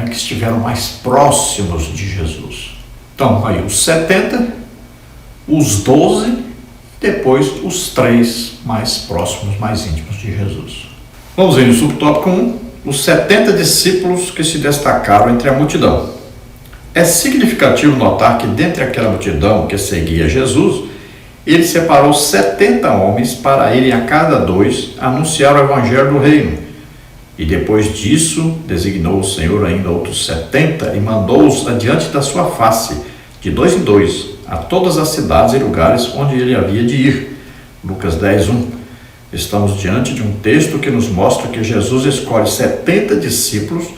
que estiveram mais próximos de Jesus. Então aí os 70, os 12, depois os 3 mais próximos, mais íntimos de Jesus. Vamos ver no subtópico 1, os 70 discípulos que se destacaram entre a multidão. É significativo notar que dentre aquela multidão que seguia Jesus, ele separou 70 homens para irem a cada 2 anunciar o evangelho do reino. E depois disso, designou o Senhor ainda outros 70 e mandou-os adiante da sua face, de 2 em 2, a todas as cidades e lugares onde ele havia de ir. Lucas 10:1. Estamos diante de um texto que nos mostra que Jesus escolhe 70 discípulos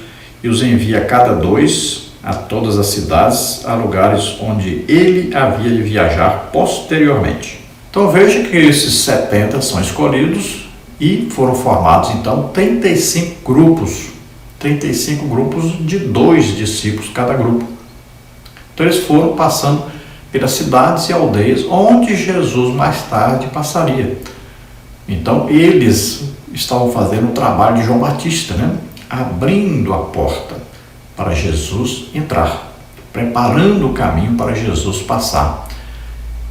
e os envia a cada 2 a todas as cidades, a lugares onde ele havia de viajar posteriormente. Então veja que esses 70 são escolhidos e foram formados então 35 grupos de 2 discípulos cada grupo. Então eles foram passando pelas cidades e aldeias onde Jesus mais tarde passaria. Então eles estavam fazendo o trabalho de João Batista, né? Abrindo a porta para Jesus entrar, preparando o caminho para Jesus passar.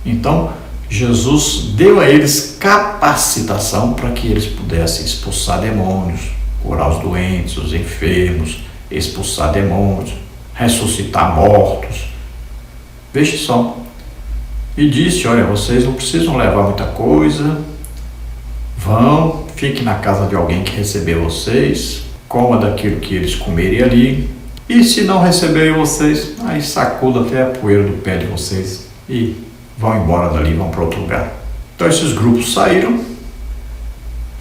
Então Jesus deu a eles capacitação para que eles pudessem expulsar demônios, curar os doentes, os enfermos, expulsar demônios, ressuscitar mortos. Veja só. E disse: olha, vocês não precisam levar muita coisa, vão, fiquem na casa de alguém que receber vocês, coma daquilo que eles comerem ali, e se não receberem vocês, aí sacuda até a poeira do pé de vocês e vão embora dali, vão para outro lugar. Então esses grupos saíram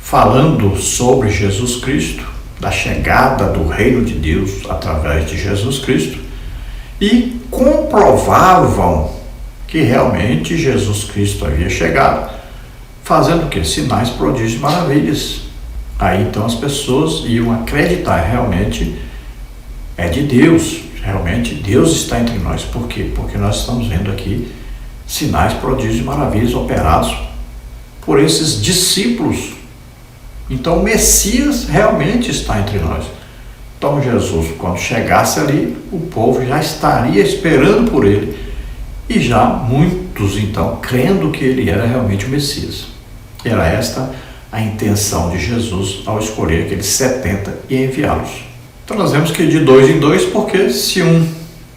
falando sobre Jesus Cristo, da chegada do reino de Deus através de Jesus Cristo, e comprovavam que realmente Jesus Cristo havia chegado, fazendo o quê? Sinais, prodígios e maravilhas. Aí então as pessoas iam acreditar, realmente é de Deus, realmente Deus está entre nós. Por quê? Porque nós estamos vendo aqui sinais, prodígios e maravilhas operados por esses discípulos. Então o Messias realmente está entre nós. Então Jesus, quando chegasse ali, o povo já estaria esperando por ele, e já muitos então crendo que ele era realmente o Messias. Era esta a intenção de Jesus ao escolher aqueles 70 e enviá-los. Então nós vemos que de 2 em 2, porque se um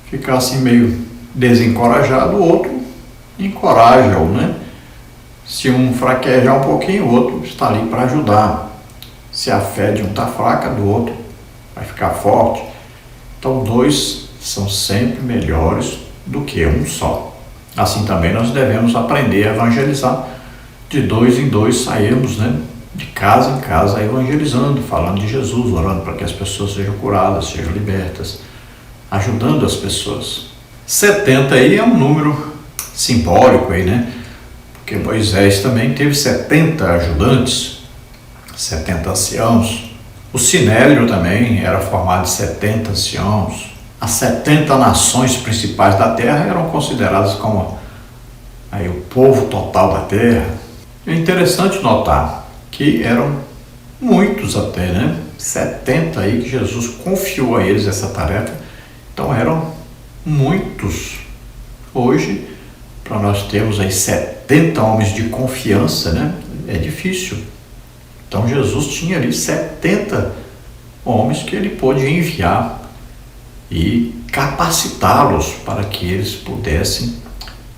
ficasse meio desencorajado, o outro encoraja-o, né? Se um fraquejar um pouquinho, o outro está ali para ajudar. Se a fé de um está fraca, do outro vai ficar forte. Então 2 são sempre melhores do que um só. Assim também nós devemos aprender a evangelizar. De 2 em 2 sairmos, né, de casa em casa evangelizando, falando de Jesus, orando para que as pessoas sejam curadas, sejam libertas, ajudando as pessoas. 70 aí é um número simbólico aí, né? Porque Moisés também teve 70 ajudantes, 70 anciãos. O Sinédrio também era formado de 70 anciãos. As 70 nações principais da terra eram consideradas como aí o povo total da terra. É interessante notar que eram muitos até, né? 70 aí que Jesus confiou a eles essa tarefa. Então eram muitos. Hoje, para nós termos aí 70 homens de confiança, né? É difícil. Então Jesus tinha ali 70 homens que ele pôde enviar e capacitá-los para que eles pudessem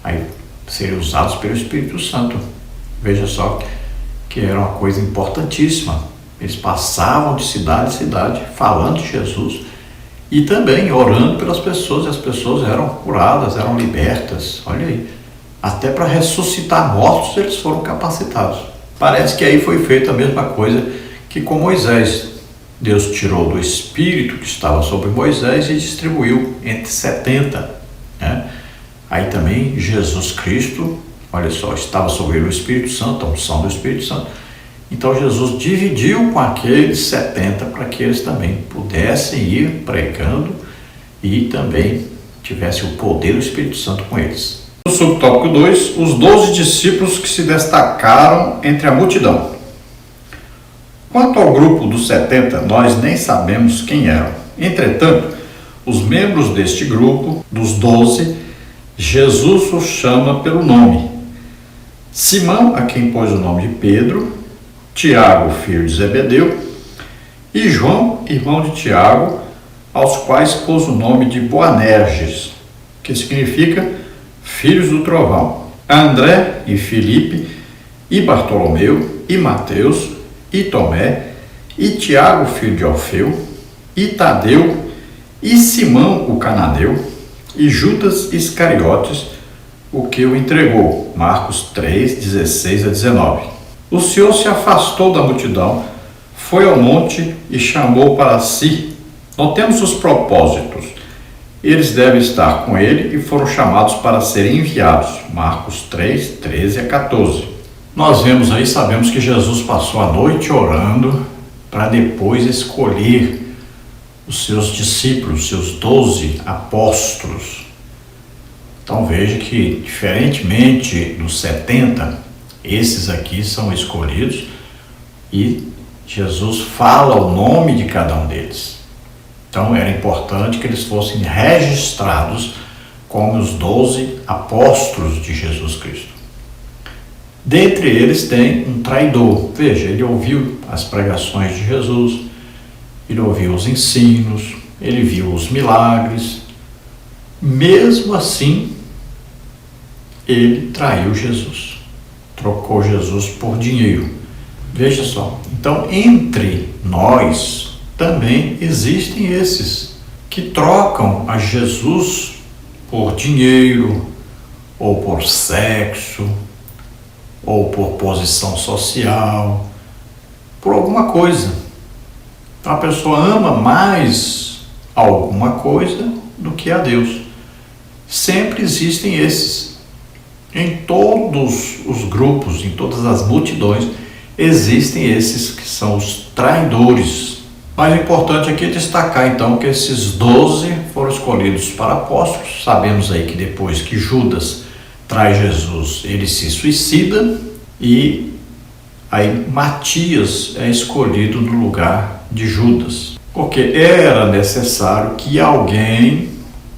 aí serem usados pelo Espírito Santo. Veja só que era uma coisa importantíssima. Eles passavam de cidade em cidade falando de Jesus e também orando pelas pessoas, e as pessoas eram curadas, eram libertas. Olha aí, até para ressuscitar mortos eles foram capacitados. Parece que aí foi feita a mesma coisa que com Moisés. Deus tirou do Espírito que estava sobre Moisés e distribuiu entre 70, né? Aí também Jesus Cristo, olha só, estava sobre ele o Espírito Santo, a unção do Espírito Santo. Então Jesus dividiu com aqueles 70 para que eles também pudessem ir pregando e também tivesse o poder do Espírito Santo com eles. No subtópico 2, os 12 discípulos que se destacaram entre a multidão. Quanto ao grupo dos 70, nós nem sabemos quem eram. Entretanto, os membros deste grupo, dos 12, Jesus os chama pelo nome. Simão, a quem pôs o nome de Pedro, Tiago, filho de Zebedeu, e João, irmão de Tiago, aos quais pôs o nome de Boanerges, que significa filhos do trovão, André e Filipe, e Bartolomeu, e Mateus, e Tomé, e Tiago, filho de Alfeu, e Tadeu, e Simão, o cananeu, e Judas Iscariotes, o que o entregou. Marcos 3, 16 a 19. O Senhor se afastou da multidão, foi ao monte e chamou para si. Notemos os propósitos. Eles devem estar com ele e foram chamados para serem enviados. Marcos 3, 13 a 14. Nós vemos aí, sabemos que Jesus passou a noite orando para depois escolher os seus discípulos, seus 12 apóstolos. Então veja que, diferentemente dos 70, Esses aqui são escolhidos e Jesus fala o nome de cada um deles. Então era importante que eles fossem registrados como os 12 apóstolos de Jesus Cristo. Dentre eles tem um traidor. Veja, ele ouviu as pregações de Jesus, ele ouviu os ensinos, ele viu os milagres. Mesmo assim, ele traiu Jesus, trocou Jesus por dinheiro. Veja só, então entre nós também existem esses que trocam a Jesus por dinheiro, ou por sexo, ou por posição social, por alguma coisa. Então a pessoa ama mais alguma coisa do que a Deus. Sempre existem esses. Em todos os grupos, em todas as multidões, existem esses que são os traidores. Mas o importante aqui é destacar então que esses 12 foram escolhidos para apóstolos. Sabemos aí que depois que Judas traz Jesus, ele se suicida e aí Matias é escolhido no lugar de Judas, porque era necessário que alguém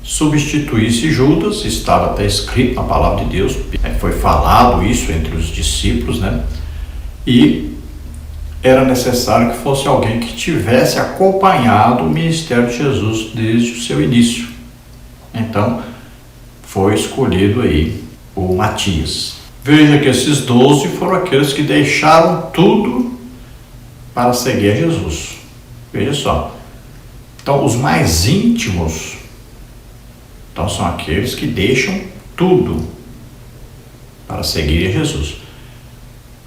substituísse Judas. Estava até escrito na palavra de Deus, foi falado isso entre os discípulos, né? E era necessário que fosse alguém que tivesse acompanhado o ministério de Jesus desde o seu início. Então foi escolhido aí o Matias. Veja que esses 12 foram aqueles que deixaram tudo para seguir a Jesus. Veja só. Então os mais íntimos são aqueles que deixam tudo para seguir a Jesus.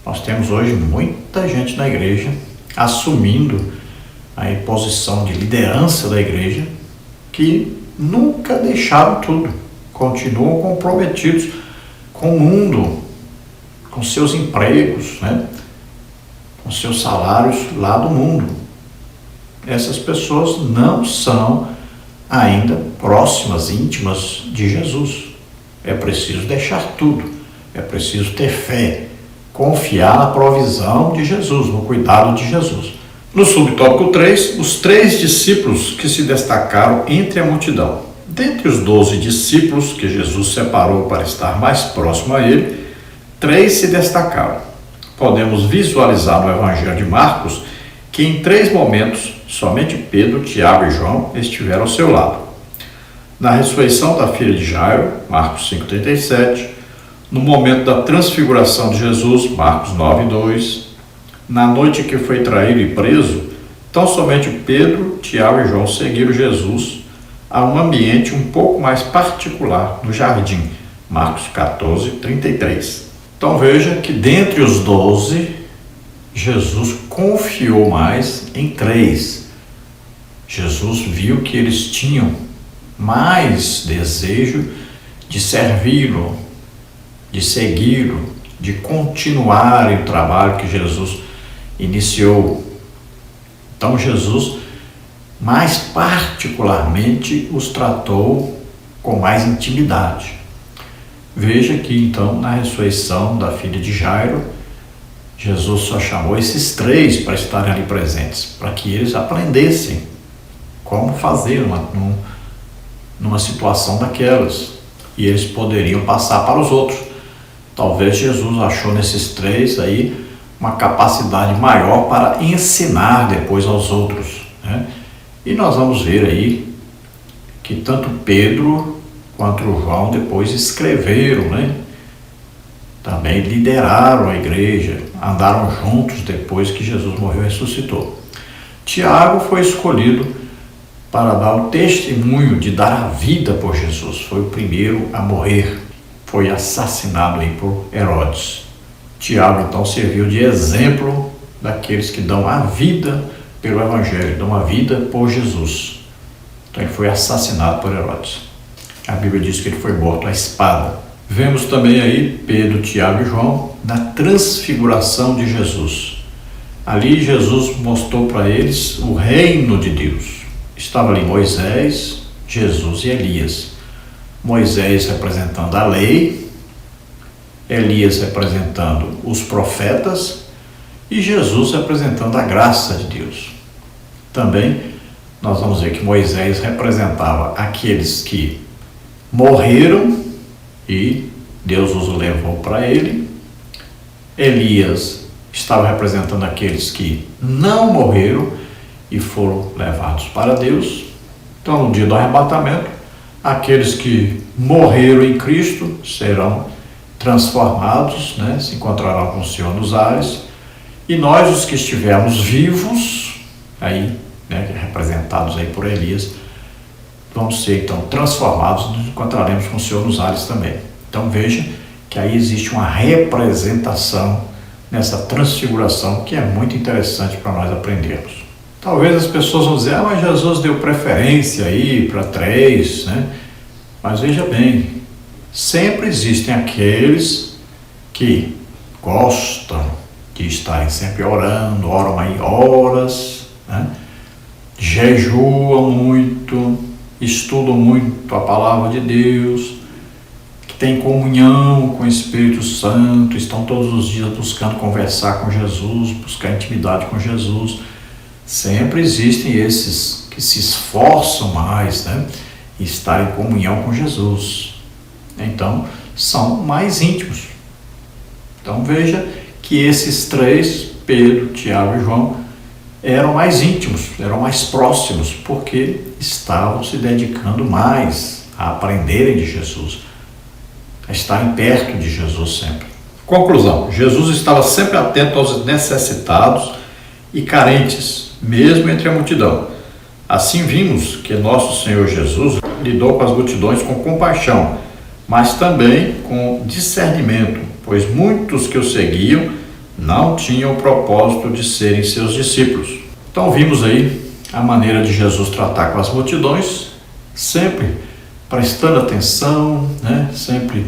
Nós temos hoje muita gente na igreja assumindo a posição de liderança da igreja que nunca deixaram tudo, continuam comprometidos com o mundo, com seus empregos, né? Com seus salários lá do mundo. Essas pessoas não são ainda próximas, íntimas de Jesus. É preciso deixar tudo, é preciso ter fé, confiar na provisão de Jesus, no cuidado de Jesus. No subtópico 3, os 3 discípulos que se destacaram entre a multidão. Dentre os 12 discípulos que Jesus separou para estar mais próximo a ele, 3 se destacaram. Podemos visualizar no Evangelho de Marcos que em 3 momentos somente Pedro, Tiago e João estiveram ao seu lado. Na ressurreição da filha de Jairo, Marcos 5,37, no momento da transfiguração de Jesus, Marcos 9,2, na noite que foi traído e preso, tão somente Pedro, Tiago e João seguiram Jesus a um ambiente um pouco mais particular no jardim, Marcos 14,33. Então veja que dentre os 12, Jesus confiou mais em 3. Jesus viu que eles tinham mais desejo de servi-lo, de segui-lo, de continuar o trabalho que Jesus iniciou. Então Jesus, mais particularmente, os tratou com mais intimidade. Veja que então na ressurreição da filha de Jairo, Jesus só chamou esses 3 para estarem ali presentes, para que eles aprendessem como fazer numa situação daquelas, e eles poderiam passar para os outros. Talvez Jesus achou nesses 3 aí uma capacidade maior para ensinar depois aos outros, né? E nós vamos ver aí que tanto Pedro quanto João depois escreveram, né? Também lideraram a igreja, andaram juntos depois que Jesus morreu e ressuscitou. Tiago foi escolhido para dar o testemunho de dar a vida por Jesus. Foi o primeiro a morrer. Foi assassinado aí por Herodes. Tiago então serviu de exemplo daqueles que dão a vida pelo Evangelho, dão a vida por Jesus. Então ele foi assassinado por Herodes. A Bíblia diz que ele foi morto à espada. Vemos também aí Pedro, Tiago e João na transfiguração de Jesus. Ali Jesus mostrou para eles o reino de Deus. Estava ali Moisés, Jesus e Elias. Moisés representando a lei Elias representando os profetas e Jesus representando a graça de Deus. Também nós vamos ver que Moisés representava aqueles que morreram e Deus os levou para ele. Elias estava representando aqueles que não morreram e foram levados para Deus. Então, no dia do arrebatamento, aqueles que morreram em Cristo serão transformados, se encontrarão com o Senhor nos ares, e nós, os que estivermos vivos, aí, representados aí por Elias, vamos ser então transformados, nos encontraremos com o Senhor nos ares também. Então veja que aí existe uma representação nessa transfiguração que é muito interessante para nós aprendermos. Talvez as pessoas vão dizer, mas Jesus deu preferência aí para 3, Mas veja bem, sempre existem aqueles que gostam de estarem sempre orando, oram aí horas, jejuam muito, estudam muito a palavra de Deus, que têm comunhão com o Espírito Santo, estão todos os dias buscando conversar com Jesus, buscar intimidade com Jesus. Sempre existem esses que se esforçam mais, e estar em comunhão com Jesus. Então, são mais íntimos. Então, veja que esses 3, Pedro, Tiago e João, eram mais íntimos, eram mais próximos, porque estavam se dedicando mais a aprenderem de Jesus, a estarem perto de Jesus sempre. Conclusão: Jesus estava sempre atento aos necessitados e carentes, mesmo entre a multidão. Assim vimos que nosso Senhor Jesus lidou com as multidões com compaixão, mas também com discernimento, pois muitos que o seguiam não tinham o propósito de serem seus discípulos. Então vimos aí a maneira de Jesus tratar com as multidões, sempre prestando atenção, sempre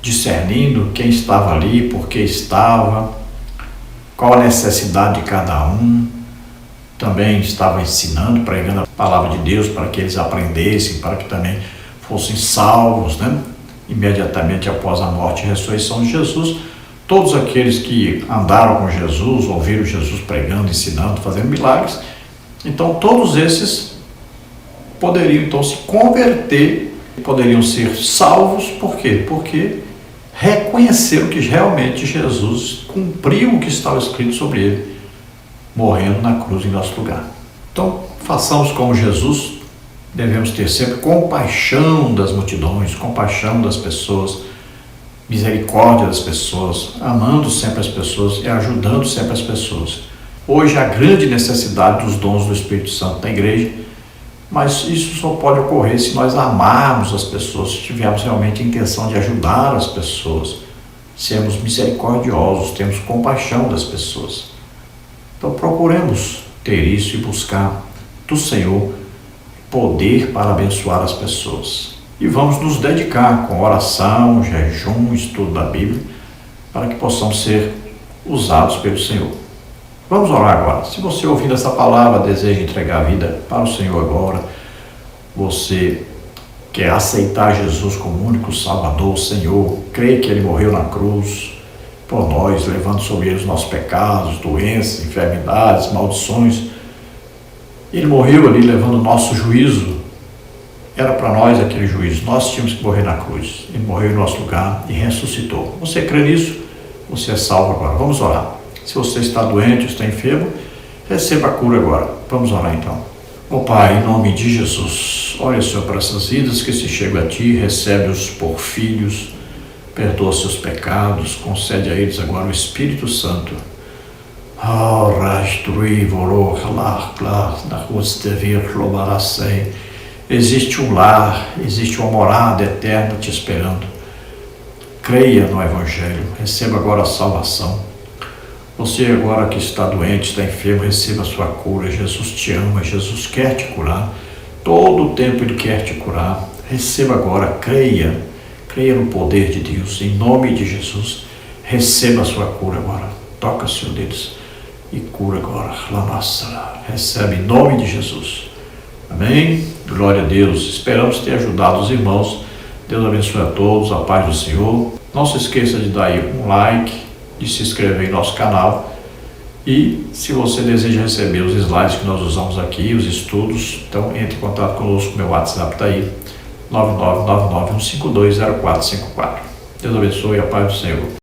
discernindo quem estava ali, por que estava, qual a necessidade de cada um. Também estava ensinando, pregando a palavra de Deus para que eles aprendessem, para que também fossem salvos, imediatamente após a morte e ressurreição de Jesus. Todos aqueles que andaram com Jesus, ouviram Jesus pregando, ensinando, fazendo milagres, então todos esses poderiam então se converter, poderiam ser salvos. Por quê? Porque reconheceram que realmente Jesus cumpriu o que estava escrito sobre ele, morrendo na cruz em nosso lugar. Então, façamos como Jesus, devemos ter sempre compaixão das multidões, compaixão das pessoas, misericórdia das pessoas, amando sempre as pessoas e ajudando sempre as pessoas. Hoje, a grande necessidade dos dons do Espírito Santo na igreja, mas isso só pode ocorrer se nós amarmos as pessoas, se tivermos realmente a intenção de ajudar as pessoas, sermos misericordiosos, termos compaixão das pessoas. Então procuremos ter isso e buscar do Senhor poder para abençoar as pessoas. E vamos nos dedicar com oração, jejum, estudo da Bíblia, para que possamos ser usados pelo Senhor. Vamos orar agora. Se você ouvindo essa palavra deseja entregar a vida para o Senhor agora, você quer aceitar Jesus como único Salvador, Senhor, crê que Ele morreu na cruz por nós, levando sobre Ele os nossos pecados, doenças, enfermidades, maldições. Ele morreu ali levando o nosso juízo. Era para nós aquele juízo. Nós tínhamos que morrer na cruz. Ele morreu em nosso lugar e ressuscitou. Você crê nisso? Você é salvo agora. Vamos orar. Se você está doente ou está enfermo, receba a cura agora. Vamos orar então. Ó Pai, em nome de Jesus, olha, Senhor, para essas vidas que se chegam a Ti, recebe-os por filhos, perdoa seus pecados, concede a eles agora o Espírito Santo. Existe um lar, existe uma morada eterna te esperando. Creia no Evangelho, receba agora a salvação. Você agora que está doente, está enfermo, receba a sua cura. Jesus te ama, Jesus quer te curar. Todo o tempo Ele quer te curar. Receba agora, creia no poder de Deus, em nome de Jesus. Receba a sua cura agora. Toca, Senhor Deus, e cura agora. Recebe em nome de Jesus. Amém? Glória a Deus. Esperamos ter ajudado os irmãos. Deus abençoe a todos. A paz do Senhor. Não se esqueça de dar aí um like, de se inscrever em nosso canal. E se você deseja receber os slides que nós usamos aqui, os estudos, então entre em contato conosco, meu WhatsApp está aí, 99991520454. Deus abençoe e a paz do Senhor.